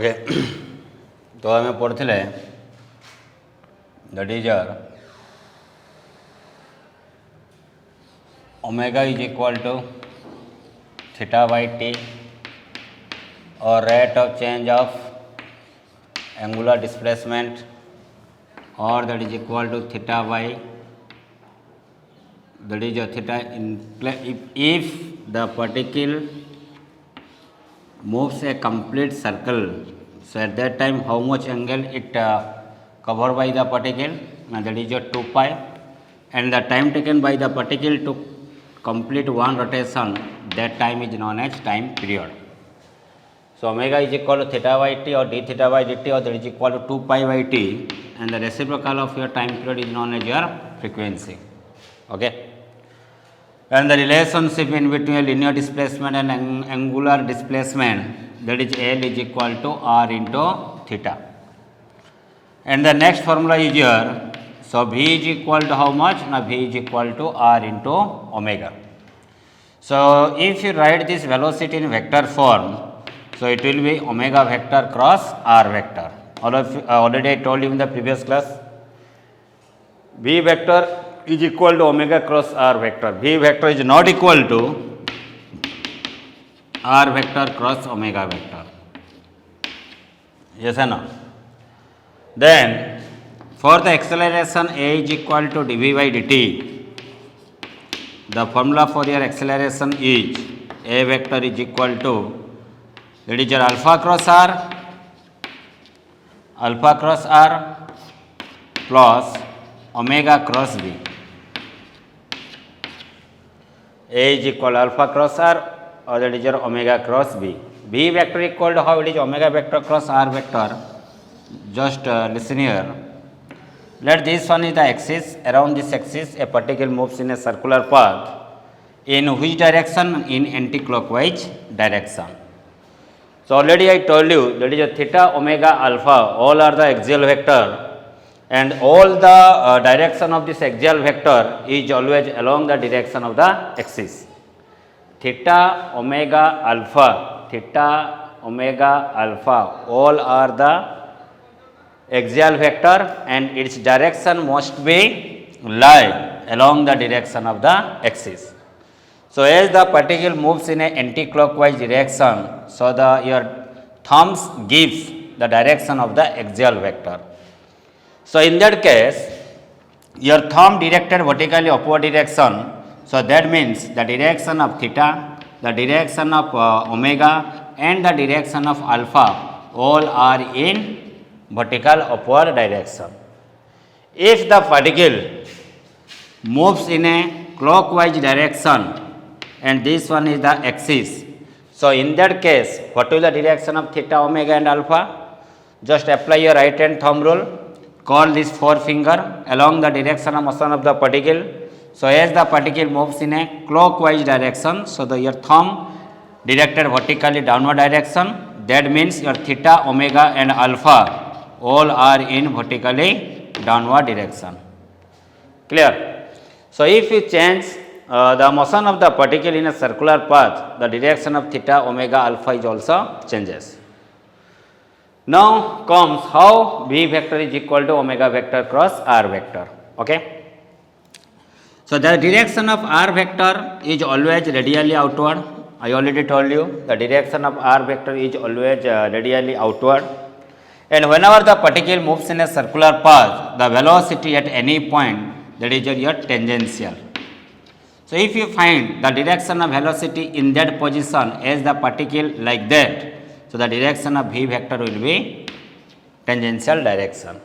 Okay तो आम पढ़ते that is omega is equal to theta by T और rate of change of angular displacement और that is equal to theta by that is a theta if the particle moves a complete circle, so at that time how much angle it covered by the particle, and that is your 2 pi, and the time taken by the particle to complete one rotation, that time is known as time period. So omega is equal to theta by t or d theta by dt, or that is equal to 2 pi by t, and the reciprocal of your time period is known as your frequency. Okay. And the relationship in between a linear displacement and angular displacement, that is L is equal to R into theta. And the next formula is here. So V is equal to how much? Now V is equal to R into omega. So if you write this velocity in vector form, so it will be omega vector cross R vector. Already I told you in the previous class. V vector is equal to omega cross R vector. V vector is not equal to R vector cross omega vector. Yes or no? Then for the acceleration A is equal to dv by dt, the formula for your acceleration is A vector is equal to, that is your alpha cross R plus omega cross B. A is equal to alpha cross R, or that is your omega cross B. B vector equal to how it is omega vector cross R vector. Just listen here. Let this one is the axis. Around this axis, a particle moves in a circular path. In which direction? In anti-clockwise direction. So already I told you that is a theta, omega, alpha. All are the axial vector. And all the direction of this axial vector is always along the direction of the axis. Theta, omega, alpha, all are the axial vector, and its direction must be lie along the direction of the axis. So as the particle moves in an anti-clockwise direction, so your thumbs gives the direction of the axial vector. So in that case, your thumb directed vertically upward direction. So that means the direction of theta, the direction of omega, and the direction of alpha all are in vertical upward direction. If the particle moves in a clockwise direction, and this one is the axis, so in that case, what will the direction of theta, omega, and alpha? Just apply your right hand thumb rule. Call this forefinger along the direction of motion of the particle. So as the particle moves in a clockwise direction, so your thumb directed vertically downward direction, that means your theta, omega, and alpha all are in vertically downward direction. Clear? So if you change the motion of the particle in a circular path, the direction of theta, omega, alpha is also changes. Now comes how V vector is equal to omega vector cross R vector. Okay. So the direction of R vector is always radially outward. I already told you the direction of R vector is always radially outward. And whenever the particle moves in a circular path, the velocity at any point, that is your tangential. So if you find the direction of velocity in that position as the particle like that, so the direction of V vector will be tangential direction.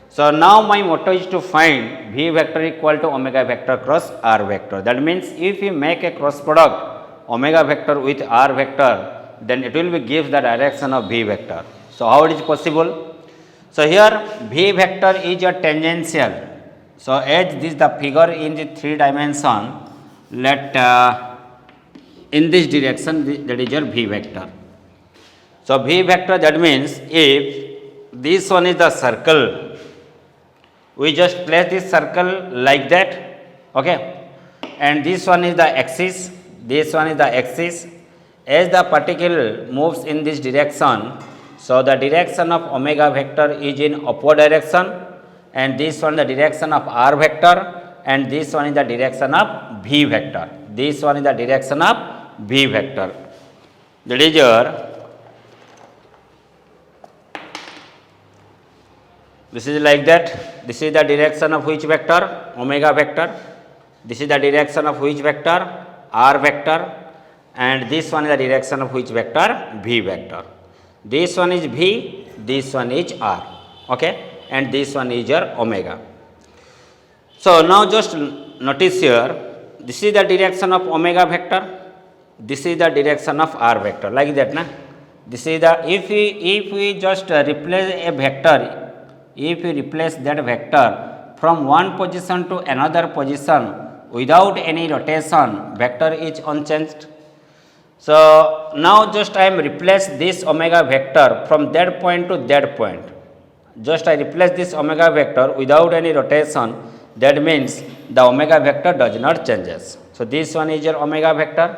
So now my motto is to find V vector equal to omega vector cross R vector. That means if we make a cross product omega vector with R vector, then it will be give the direction of V vector. So how it is possible? So here V vector is a tangential. So as this the figure in the 3 dimension, let in this direction that is your V vector. So V vector, that means if this one is the circle, we just place this circle like that, okay, and this one is the axis, this one is the axis. As the particle moves in this direction, So the direction of omega vector is in upward direction, and this one the direction of r vector, and this one is the direction of v vector. This one is the direction of v vector. That is your, this is like that. This is the direction of which vector? Omega vector. This is the direction of which vector? R vector. And this one is the direction of which vector? V vector. This one is V, this one is R. Okay? And this one is your omega. So now just notice here, this is the direction of omega vector, this is the direction of r vector, like that, na? This is the, if we just replace a vector, if we replace that vector from one position to another position without any rotation, vector is unchanged. So now just I am replace this omega vector from that point to that point. Just I replace this omega vector without any rotation. That means the omega vector does not changes. So this one is your omega vector,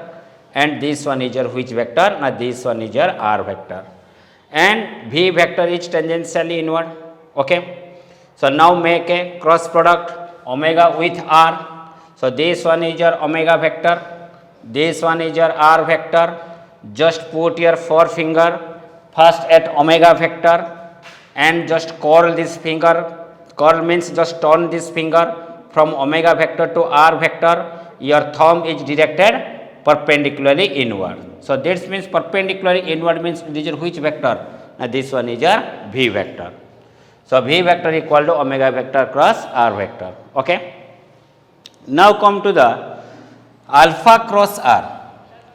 and this one is your which vector? Now this one is your r vector, and v vector is tangentially inward. Okay. So now make a cross product omega with r. So this one is your omega vector. This one is your r vector. Just put your forefinger first at omega vector and just curl this finger. Curl means just turn this finger from omega vector to r vector. Your thumb is directed perpendicularly inward. So this means perpendicularly inward means this is which vector? Now this one is your v vector. So v vector equal to omega vector cross r vector. Okay. Now come to the alpha cross r.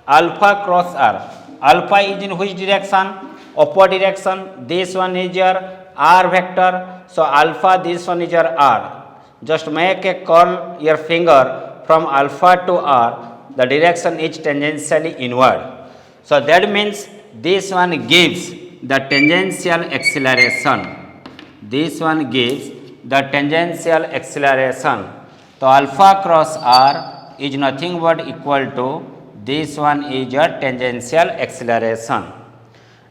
Alpha cross r. Alpha is in which direction? Upward direction. This one is your r vector. So alpha, this one is your r. Just make a curl your finger from alpha to r. The direction is tangentially inward. So that means this one gives the tangential acceleration. This one gives the tangential acceleration. So alpha cross r is nothing but equal to this one is your tangential acceleration.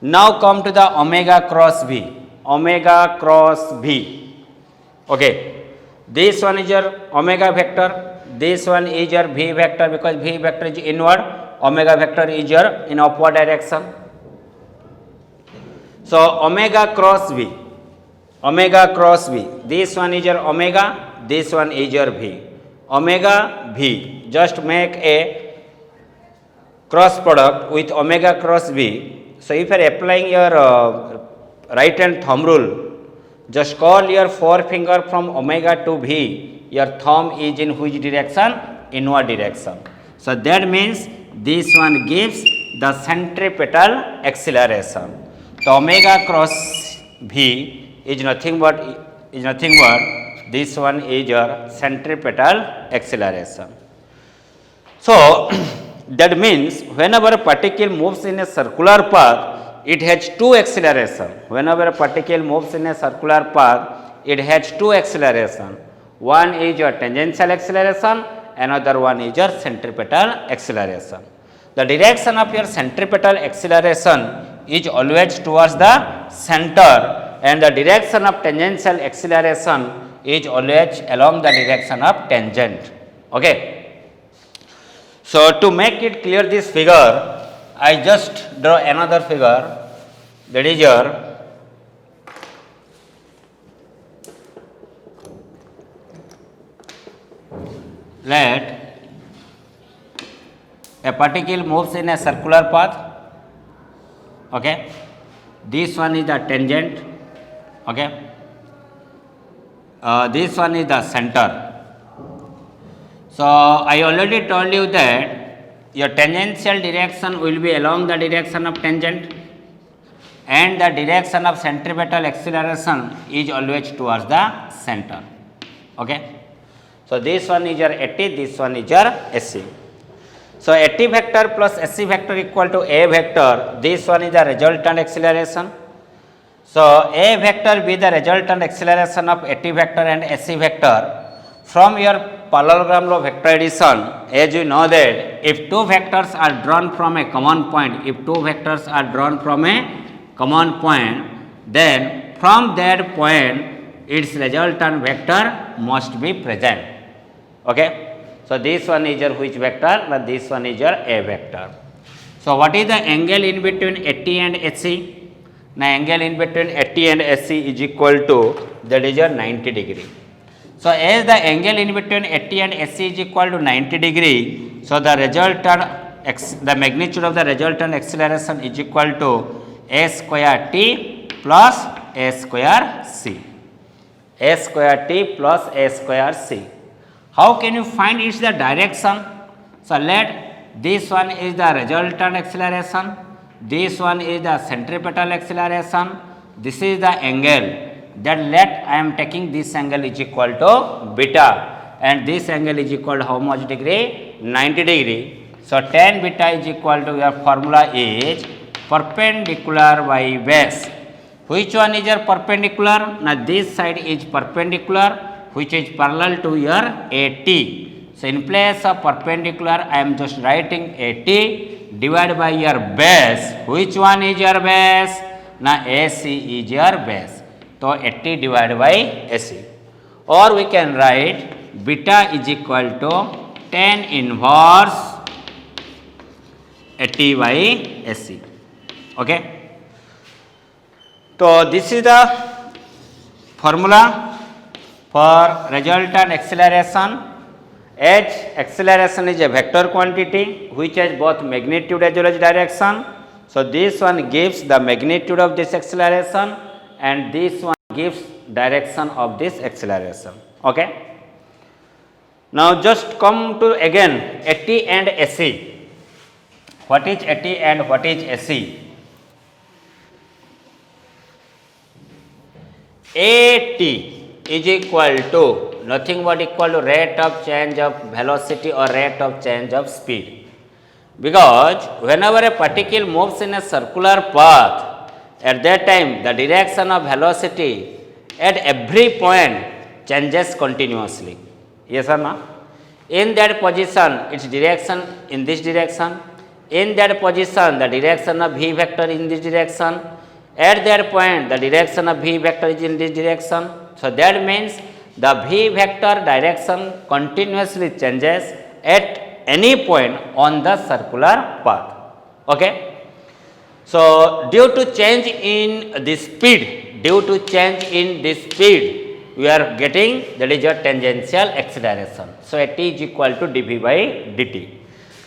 Now come to the omega cross v. Omega cross v. Okay. This one is your omega vector. This one is your v vector, because v vector is inward. Omega vector is your in upward direction. So omega cross v. Omega cross v. This one is your omega. This one is your v. Omega v. Just make a cross product with omega cross v. So if you are applying your right hand thumb rule, just curl your forefinger from omega to v. Your thumb is in which direction? Inward direction. So that means this one gives the centripetal acceleration. So omega cross v is nothing but this one is your centripetal acceleration. So that means whenever a particle moves in a circular path, it has two acceleration. Whenever a particle moves in a circular path, it has two acceleration. One is your tangential acceleration, another one is your centripetal acceleration. The direction of your centripetal acceleration is always towards the center, and the direction of tangential acceleration is always along the direction of tangent. Okay. So to make it clear this figure, I just draw another figure, that is your let a particle moves in a circular path. Okay. This one is the tangent. Okay. This one is the center. So I already told you that your tangential direction will be along the direction of tangent, and the direction of centripetal acceleration is always towards the center. Okay. So this one is your AT, this one is your SC. So AT vector plus SC vector equal to A vector. This one is the resultant acceleration. So A vector be the resultant acceleration of AT vector and SC vector. From your parallelogram law vector addition, as you know that if two vectors are drawn from a common point, common point, then from that point its resultant vector must be present. Okay. So this one is your which vector? Now this one is your A vector. So what is the angle in between AT and AC? Now angle in between AT and AC is equal to, that is your 90 degree. So as the angle in between AT and AC is equal to 90 degree, so the resultant the magnitude of the resultant acceleration is equal to A square T plus A square C. A square T plus A square C. How can you find its the direction? So let this one is the resultant acceleration, this one is the centripetal acceleration, this is the angle. That let I am taking this angle is equal to beta, and this angle is equal to how much degree? 90 degree. So tan beta is equal to, your formula is perpendicular by base. Which one is your perpendicular? Now this side is perpendicular, which is parallel to your AT. So in place of perpendicular I am just writing AT divided by your base. Which one is your base? Now AC is your base. So AT divided by AC. Or we can write beta is equal to tan inverse AT by AC. Okay. So this is the formula for resultant acceleration. As acceleration is a vector quantity which has both magnitude as well as direction. So this one gives the magnitude of this acceleration, and this one gives direction of this acceleration. Okay. Now just come to again AT and AC. What is AT and what is AC? AT is equal to nothing but equal to rate of change of velocity or rate of change of speed. Because whenever a particle moves in a circular path, at that time the direction of velocity at every point changes continuously. Yes or no? In that position its direction in this direction, in that position the direction of V vector in this direction, at that point the direction of V vector is in this direction. So that means the V vector direction continuously changes at any point on the circular path. Okay. So due to change in the speed, we are getting, that is your tangential acceleration. So at T is equal to dV by dt.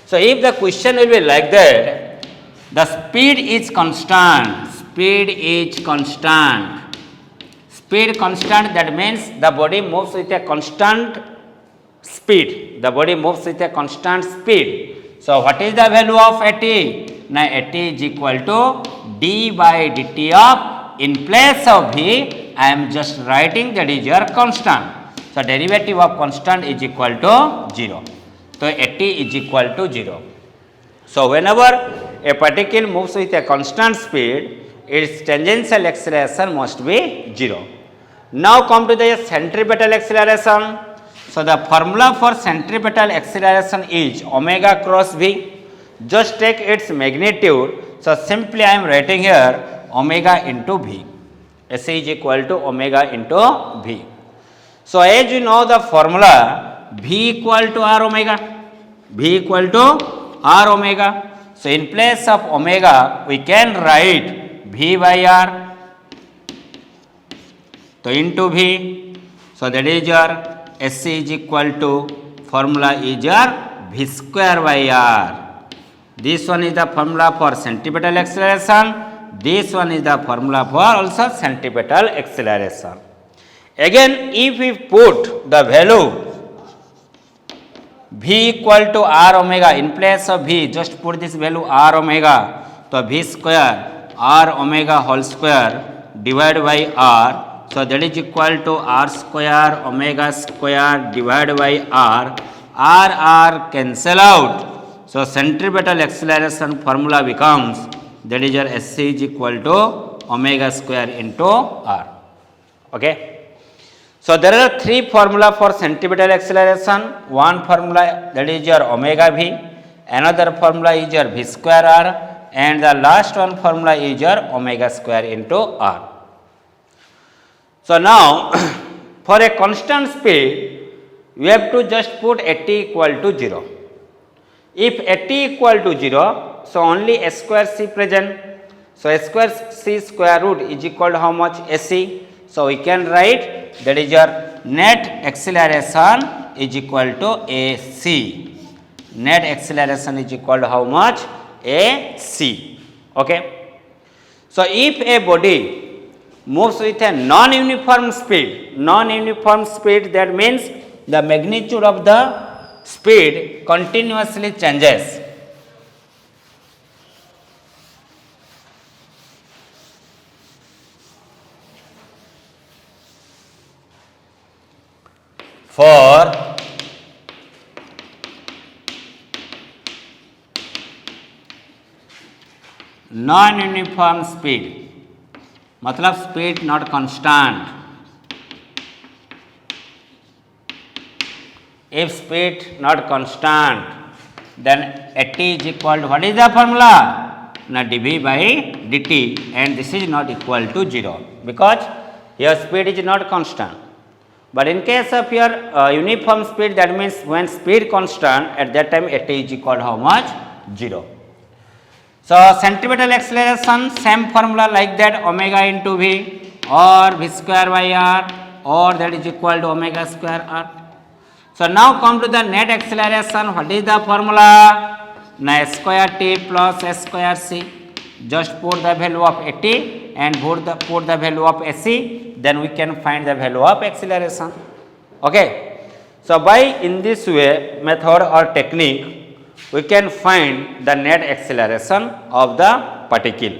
So if the question will be like that, the speed is constant, that means the body moves with a constant speed. So what is the value of AT? Now AT is equal to d by dt of, in place of V I am just writing that is your constant. So derivative of constant is equal to 0. So AT is equal to 0. So whenever a particle moves with a constant speed, its tangential acceleration must be 0. Now come to the centripetal acceleration. So the formula for centripetal acceleration is omega cross V. Just take its magnitude. So simply I am writing here omega into V. S is equal to omega into V. So as you know the formula, V equal to R omega. So in place of omega we can write V by R. So into V. So that is your SC is equal to, formula is your V square by R. This one is the formula for centripetal acceleration. This one is the formula for also centripetal acceleration. Again, if we put the value V equal to R omega, in place of V, just put this value R omega. So V square R omega whole square divided by R. So that is equal to R square omega square divided by R. R cancel out. So centripetal acceleration formula becomes, that is your SC is equal to omega square into R. Okay. So there are three formula for centripetal acceleration. One formula that is your omega V, another formula is your V square R, and the last one formula is your omega square into r. So now for a constant speed, we have to just put at equal to 0. If at equal to 0, so only s square c present. So s square c square root is equal to how much? ac. So we can write that is your net acceleration is equal to ac. Net acceleration is equal to how much? ac. Okay. So if a body moves with a non-uniform speed, that means the magnitude of the speed continuously changes. For non-uniform speed, मतलब speed not constant. If speed not constant, then at is equal to what is the formula? Now dv by dt, and this is not equal to 0 because your speed is not constant. But in case of your uniform speed, that means when speed constant, at that time at is equal to how much? 0. So centripetal acceleration, same formula like that, omega into v or v square by r, or that is equal to omega square r. So now come to the net acceleration. What is the formula? Now s square t plus s square c. Just put the value of at and put the value of ac, then we can find the value of acceleration. Okay. So by in this way method or technique, we can find the net acceleration of the particle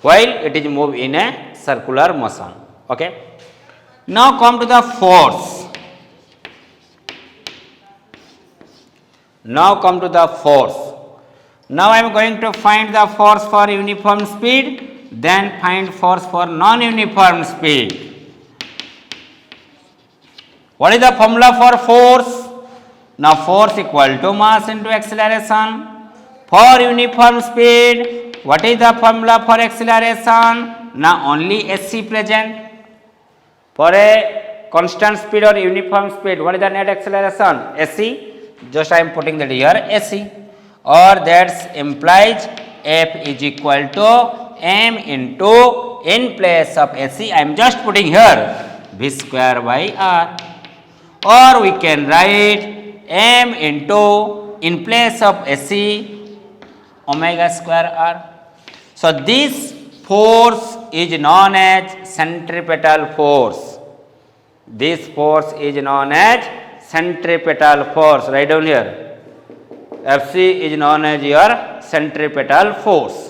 while it is moved in a circular motion. Okay. Now come to the force. Now I am going to find the force for uniform speed, then find force for non-uniform speed. What is the formula for force? Now force equal to mass into acceleration. For uniform speed, what is the formula for acceleration? Now only ac present. For a constant speed or uniform speed, what is the net acceleration? ac. Just I am putting that here ac. Or that implies f is equal to m into, in place of ac I am just putting here v square by r. Or we can write m into, in place of ac, omega square r. So this force is known as centripetal force. This force is known as centripetal force. Write down here. Fc is known as your centripetal force.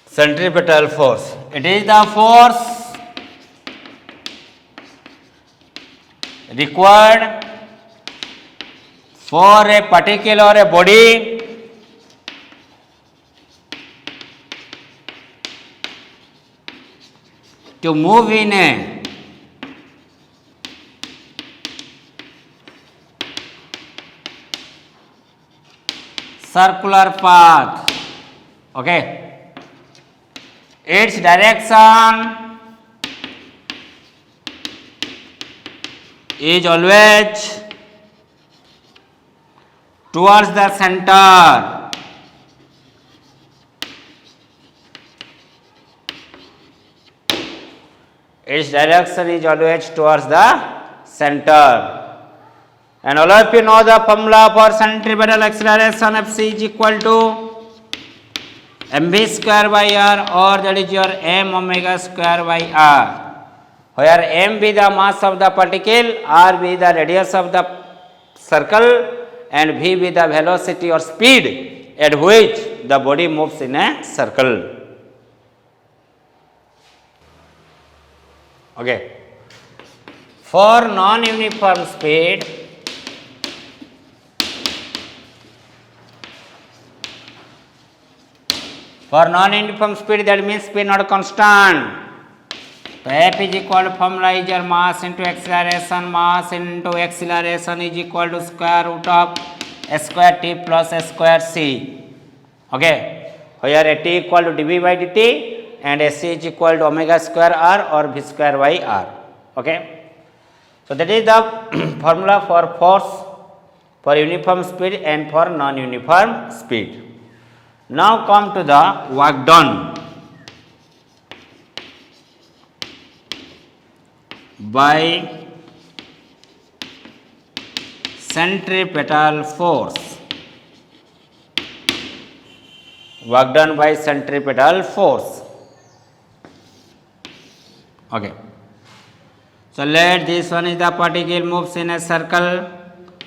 Centripetal force. It is the force required for a particle or a body to move in a circular path. Okay. Its direction is always towards the center. Its direction is always towards the center. And all of you know the formula for centripetal acceleration. Fc is equal to mv square by r, or that is your m omega square by r, where m be the mass of the particle, r be the radius of the circle, and v be the velocity or speed at which the body moves in a circle. Okay. For non-uniform speed, that means speed not constant. So F is equal to formula is your mass into acceleration. Mass into acceleration is equal to square root of s square t plus s square c. Okay. Here a t equal to dv by dt and a c is equal to omega square r or v square by r. Okay. So that is the formula for force for uniform speed and for non-uniform speed. Now come to the work done by centripetal force. Work done by centripetal force. Okay. So let this one is the particle moves in a circle.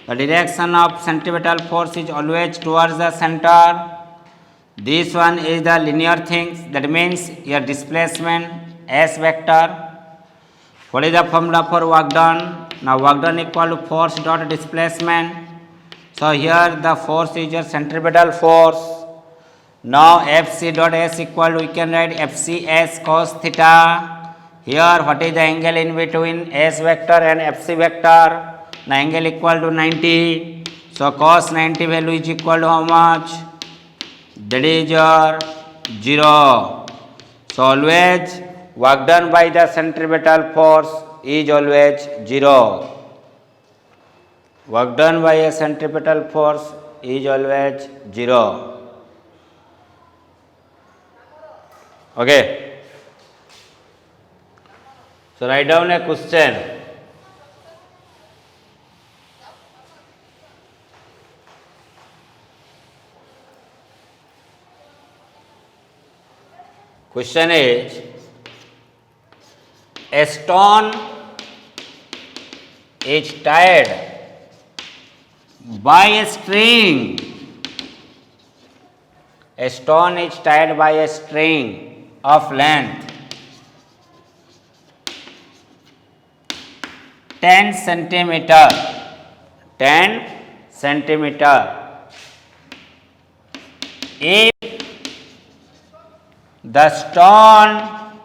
The direction of centripetal force is always towards the center. This one is the linear thing, that means your displacement s vector. What is the formula for work done? Now work done equal to force dot displacement. So here the force is your centripetal force. Now Fc dot s equal to, we can write Fcs cos theta. Here what is the angle in between s vector and Fc vector? The angle equal to 90. So cos 90 value is equal to how much? That is your 0. So always work done by the centripetal force is always 0. Work done by a centripetal force is always 0. Okay. So write down a question. Question is, a stone is tied by a string. A stone is tied by a string of length 10 centimeter. 10 centimeter. If the stone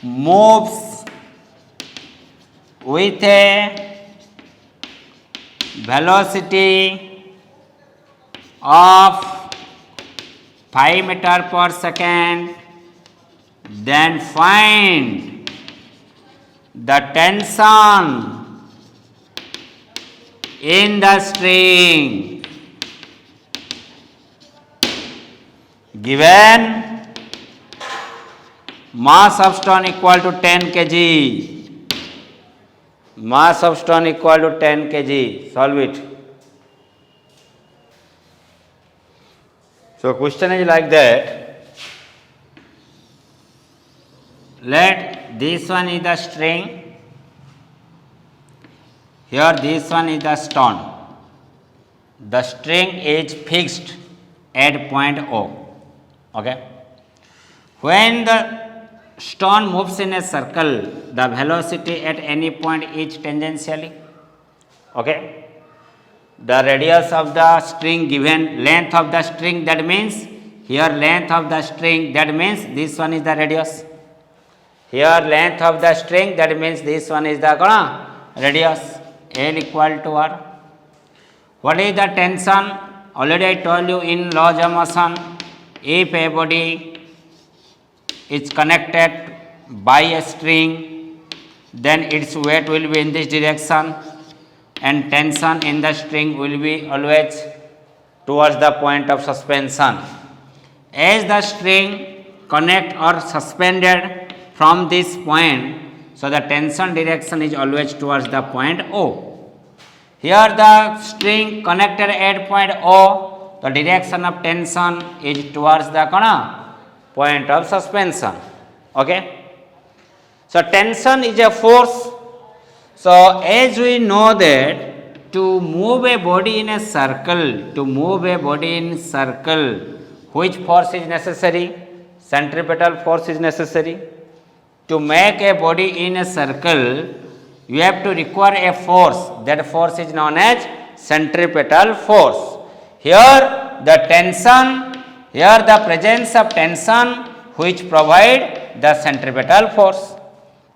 moves with a velocity of 5 meter per second, then find the tension in the string. Given mass of stone equal to 10 kg. Mass of stone equal to 10 kg. Solve it. So question is like that. Let this one is the string. Here this one is the stone. The string is fixed at point O. Okay. When the stone moves in a circle, the velocity at any point is tangentially. Okay. The radius of the string given length of the string, that means here length of the string, that means this one is the radius. Here length of the string, that means this one is the radius. L equal to R. What is the tension? Already I told you in laws of motion. If a body is connected by a string, then its weight will be in this direction and tension in the string will be always towards the point of suspension. As the string connect or suspended from this point, so the tension direction is always towards the point O. Here the string connected at point O, the direction of tension is towards the point of suspension. Okay. So tension is a force. So as we know that to move a body in a circle, which force is necessary? Centripetal force is necessary. to make a body in a circle, you have to require a force. That force is known as centripetal force. Here the tension, here the presence of tension which provide the centripetal force.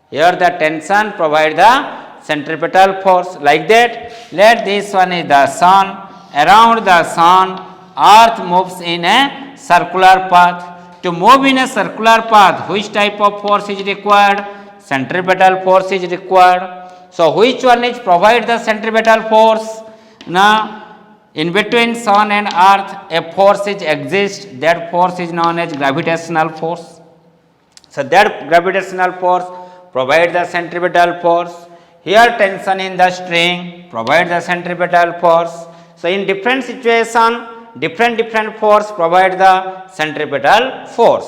Here the tension provide the centripetal force. Like that, let this one is the sun. Around the sun, earth moves in a circular path. To move in a circular path, which type of force is required? Centripetal force is required. So which one is provide the centripetal force? Now in between sun and earth a force is exists. That force is known as gravitational force. So that gravitational force provide the centripetal force. Here tension in the string provide the centripetal force. So in different situation, different force provide the centripetal force.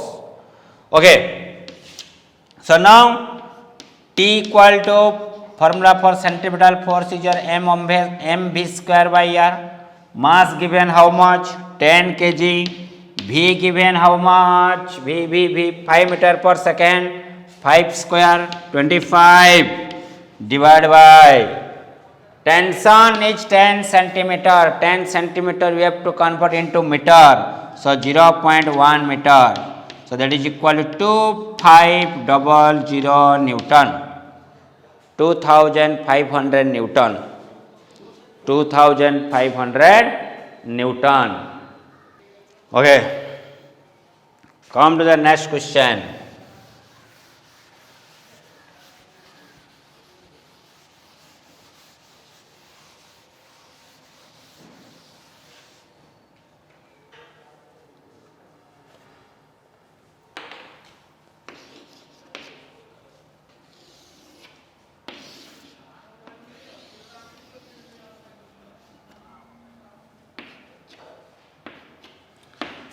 Okay. So now T equal to formula for centripetal force is your mv square by r. Mass given how much? 10 kg. V given how much? V 5 meter per second. 5 square 25 divided by tension is 10 centimeter. 10 centimeter we have to convert into meter. So 0.1 meter. So that is equal to 2500 Newton. 2500 Newton. 2500 Newton. Okay. Come to the next question.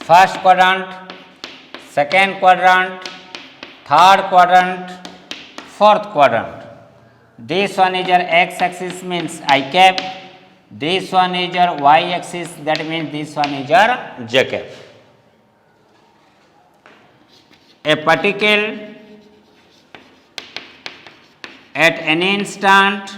First quadrant, second quadrant, third quadrant, fourth quadrant. This one is your x-axis means I cap. This one is your y-axis, that means this one is your j cap. A particle at any instant,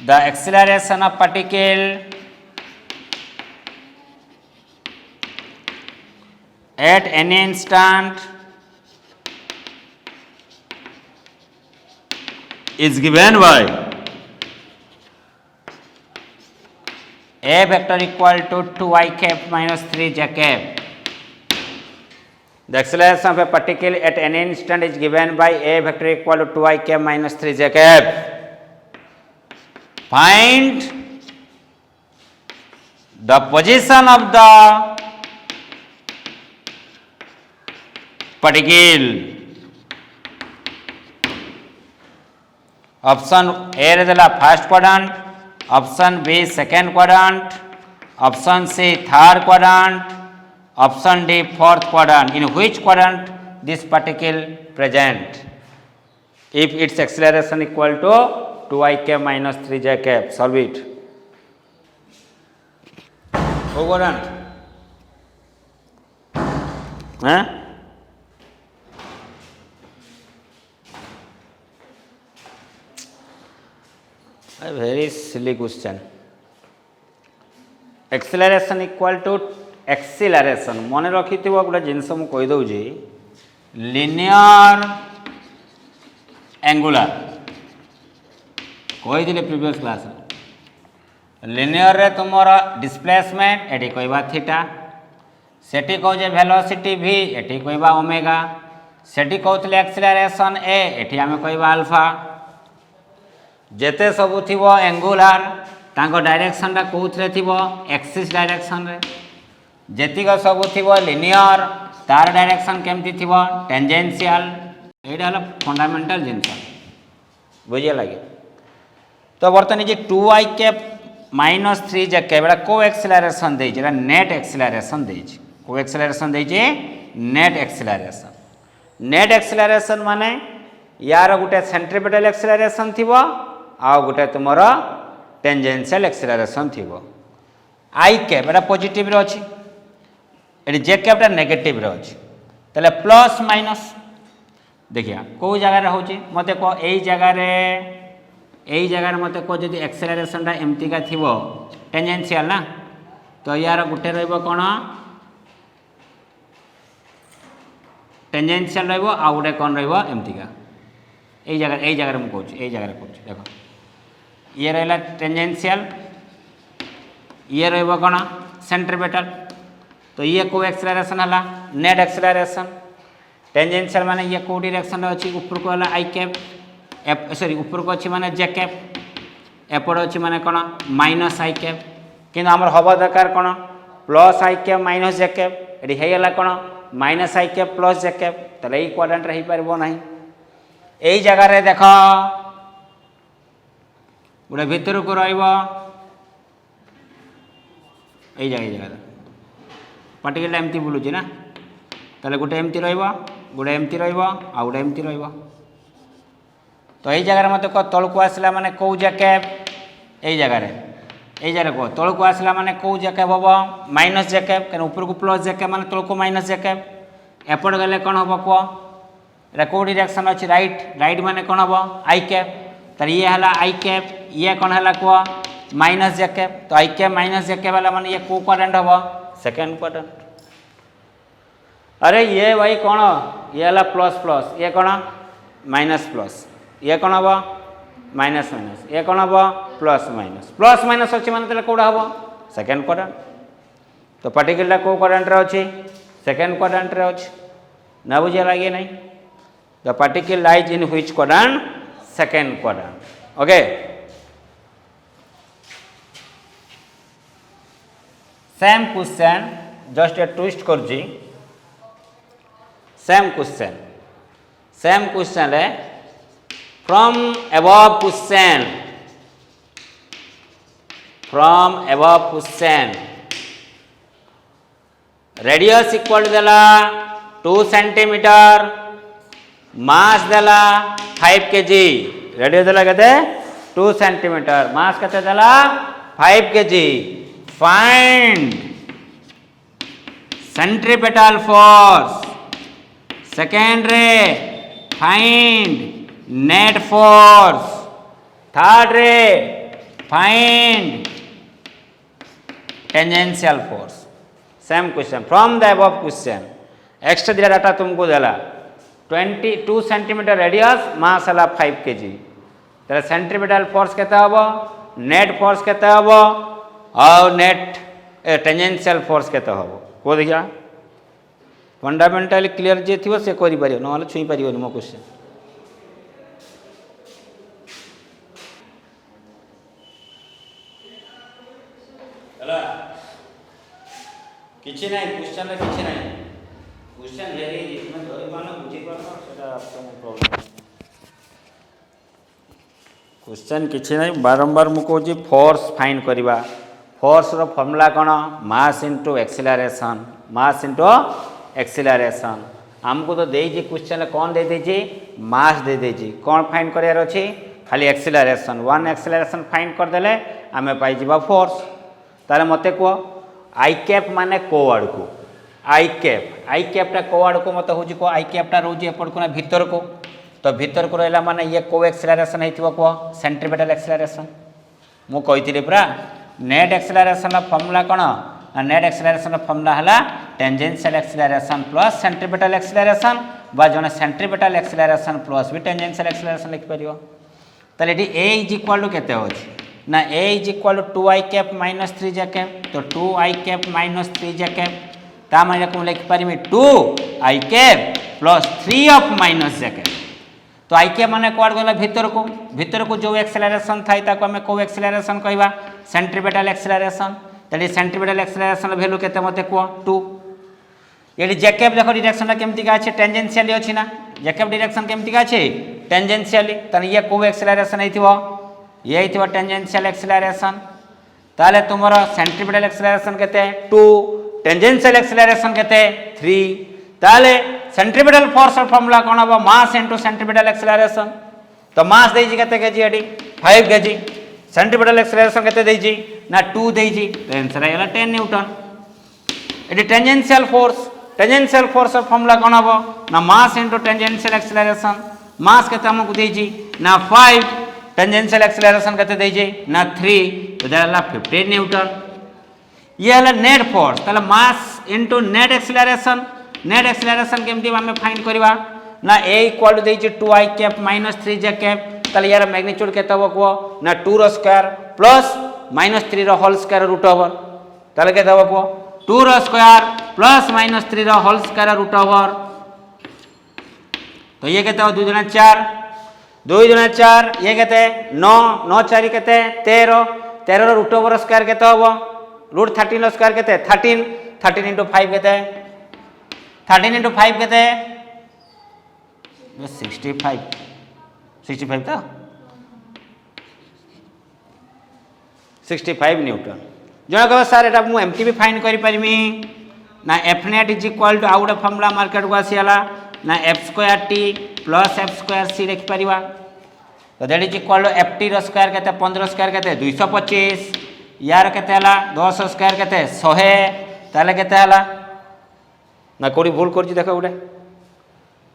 the acceleration of particle at any instant is given by a vector equal to 2i cap minus 3j cap. The acceleration of a particle at any instant is given by a vector equal to 2i cap minus 3j cap. Find the position of the particle. Option A is the first quadrant, option B second quadrant, option C third quadrant, option D fourth quadrant. In which quadrant this particle present? If its acceleration equal to 2i cap minus 3j cap, solve it. Who quadrant? Huh? A very silly question. Acceleration equal to acceleration. मन रखी गोटे जिनस मुझे कहीदे linear angular कही previous class linear रे तुम displacement eighty कहवा theta सेठी कहे velocity v eighty कहवा ओमेगा सेठी कहते एक्सेलरेशन a एटी आम कहवा अल्फा जेते सब थी एंगुलर तांको डायरेक्शन टा कौन थी एक्सिस डायरेक्शन रे जेतिक सब थी लिनियर तार डायरेक्शन केमती थी टेंजेंशियल एटा हला फंडामेंटल जिनस बुझे लगे। तो बर्तमान ये 2i cap minus 3j cap को एक्सेलरेशन दे नेट एक्सेलरेशन दे को एक्सेलरेशन दे नेट एक्सेलरेशन माने यार गोटे सेंट्रिपेटल एक्सेलरेशन थी आ गोटे तुम टेंजेंशियल एक्सेलरेशन थी। आई कैप एटा पॉजिटिव रे अछि ये जेकेपटा नेगेटिव रे अछि तले प्लस माइनस देखिया को जगह होची मते को एई जगह मते को जदि एक्सेलरेशन टा एमती का थिवो टेंजेंशियल ना तो यार गुटे रहइबो कोन टेंजेंशियल रहइबो आ गुटे कोन रहइबो एमती का एई जगह हम कहूची एई जगह कहूची देखो ये रहला टेंजेंशियल ये रहइबो कोन सेंट्रीपिटल तो ये को एक्सेलरेशन हला नेट एक्सेलरेशन टेंजेंशियल माने ये को डायरेक्शन अछि ऊपर को हला आई कैप सॉरी ऊपर को अछि माने जे कैप एपड़ अछि माने कोन माइनस आई कैप किंतु हमर हबा दरकार कोन प्लस आई कैप माइनस जे कैप एडी हेयला कोन माइनस आई कैप प्लस जे कैप तले ई क्वाड्रेंट रही परबो नाही एई जगह रे देखो गुडे भीतर को रहइबो एई जगह पार्टिकल एमती बुलुची ना ताले गोटे एमती रहइबो गोटे एमती रहइबो आ गोटे एमती रहइबो तो एई जगह मते को तळ को आसला माने को जैकेप एई जगह को तळ को आसला माने को जैकेप होबो माइनस जैकेप कने ऊपर को प्लस जैकेप माने तळ को माइनस जैकेप एपड गले कोन होबो को एटा को डायरेक्शन अछि राइट माने कोन होबो आई कैप त ये हला आई कैप ये कोन हला को माइनस जैकेप तो आई कैप माइनस जैकेप वाला माने ये को क्वाड्रेंट होबो सेकंड क्वाड्रेंट अरे ये भाई कौन ये हला प्लस प्लस ये कौन माइनस प्लस ये कौन हम माइनस माइनस ये कौन हम प्लस माइनस अच्छे माने तेरे कौड़ा हम सेकेंड क्वाड्रेंट तो पार्टिकल को क्वाड्रेंट रे अच्छी सेकेंड क्वाड्रेंट रे अच्छी ना बुझे लगे नहीं the particle lies in which quadrant second quadrant okay same question just a twist कर जी सेम क्वेश्चन है from above question radius equal देला 2 सेंटीमीटर मास देला 5 kg रेडियस देला कहते 2 सेंटीमीटर मास कहते देला 5 kg find centripetal force second रे फाइंड नेट फोर्स थर्ड रे find tangential force same question from the above question extra दिला डाटा तुमको देला 22 सेंटीमीटर रेडियस मास हला 5 kg तेरे सेंट्रीपिटल फोर्स केते हबो नेट फोर्स केते हबो और नेट टेंजेंशियल फोर्स केते हबो को देखिया फंडामेंटल क्लियर जे थिवो से करि परियो नहले छुई परियो मो क्वेश्चन हला किछि नै क्वेश्चन रे किछि नै क्वेश्चन भेरी इसमें धरि मानो बुझि पारो सेटा आपन प्रॉब्लम क्वेश्चन किछि नै बारंबार मु कहू जी फोर्स फाइंड करिवा फोर्स रो फार्मूला कोन मास इनटू एक्सेलरेशन हमको तो देजी क्वेश्चन कौन दे देजी मास दे देजी कौन फाइंड करार अच्छी खाली एक्सेलरेशन वन एक्सेलरेशन फाइंड करदेले आम पाई फोर्स ताले मते कह आई कैप माने को आड़ को आई कैपटा को आड़ को मत हूँ को आई कैपटा रोज एपट को ना भीतर को तो भीतर को रहा माने ये को एक्सेलरेशन हो कह सेंट्रीपिटल एक्सेलरेशन मु कही पूरा नेट एक्सेलरेशन फॉर्मूला कौन नेट एक्सेलरेशन फॉर्मूला है tangential acceleration plus centripetal acceleration बा जने सेंट्रीपिटल एक्सेलरेशन प्लस भी टेंजेंशियल एक्सेलरेशन लिख परियो ताले एटी ए इज इक्वल टू केते होछि ना A is equal to 2i cap minus 3j cap तो 2i cap minus 3j cap ता माने को लिख परिमी 2i cap plus 3 of minus j cap तो आई कैप माने कोड गला भीतर को जो एक्सेलरेशन थाई ताको हमें को एक्सेलरेशन कहबा सेंट्रीपिटल एक्सेलरेशन तले सेंट्रीपिटल एक्सेलरेशन वैल्यू केते मते को 2 ये जैकेप देखो डायरेक्शन केमती का अछि टेंजेंशियली अछि ना जैकेप डायरेक्शन केमती का अछि टेंजेंशियली तने ये को एक्सेलरेशन हेतिबो ये हेतिबो टेंजेंशियल एक्सेलरेशन ताले तुमरो सेंट्रीपिटल एक्सेलरेशन केते 2 टेंजेंशियल एक्सेलरेशन केते 3 ताले सेंट्रीपिटल फोर्स फार्मूला कोन हो मास इनटू सेंट्रीपिटल एक्सेलरेशन तो मास देजी केते केजी एडी 5 केजी सेंट्रीपिटल एक्सेलरेशन केते देजी ना 2 देजी तो आंसर आइला 10 न्यूटन ये टेंजेंशियल फोर्स फॉर्मूला कौन हम ना mass into tangential acceleration mass के हमको देजी ना 5 टेंजेंशियल एक्सेलरेशन के देजी ना 3 तो देला 15 न्यूटन ये है नेट फोर्स ताले मास इंटू नेट एक्सेलरेशन केमती आम फाइंड करवा ना ए इक्वल टू देजी 2i cap minus 3j cap ताले यार मैग्नीट्यूड केते हो को ना 2 रो स्क्वायर प्लस माइनस 3 रो होल स्क्वायर रूट ओवर ताले केते हो को 2 रो स्क्वायर प्लस माइनस 3 रो होल स्क्वायर रूट ओवर तो ये कहते हो 2 गुना 4 2 गुना 4 ये कहते 9 9 4 कहते 13 रो रूट ओवर स्क्वायर कहते हो रूट 13 रो स्क्वायर कहते 13 इंटू 5 कहते 13 इंटू 5 कहते 65 तो 65 न्यूटन जो कह सर एटा मु एमटी भी फाइंड करि परिमी ना F net is equal to आउट फॉर्मूला मार्केट को आसीला ना F square T plus F square C लिख परिवा तो that is equal to F T रो स्क्वायर कहते 15 स्क्वायर कहते 225 यार कहते हला 10 स्क्वायर कहते 100 ताले कहते हला ना कोडी भूल करजी देखो उडे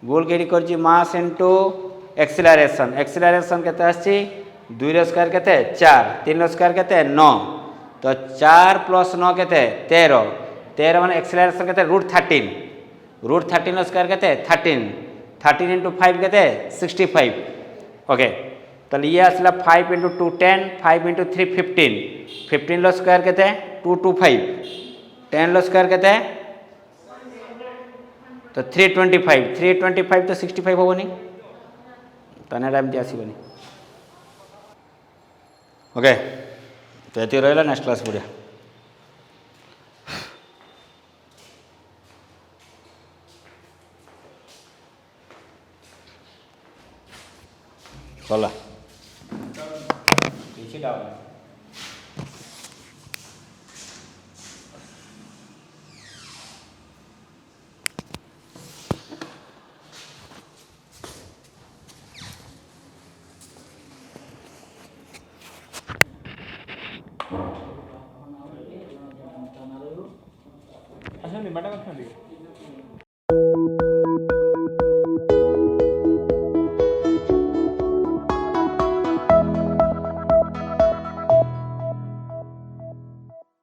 भूल KD Karji mass into acceleration कहते आछि 2 रो स्क्वायर कहते 4 3 रो स्क्वायर कहते 9 तो 4 प्लस 9 कहते 13 माने एक्सेलरेशन कहते रूट 13 स्क्वायर कहते 13 इंटू 5 कहते 65 ओके तो ये आसला 5 इंटू 2 10 5 इंटू 3 15 लो स्क्वायर कहते 225 10 लो स्क्वायर कहते तो 325 तो 65 होनी तो एमती आसबनी ओके तो ये रहा नेक्स्ट क्लास बढ़िया चला पीछे डाल अच्छा निम्बा का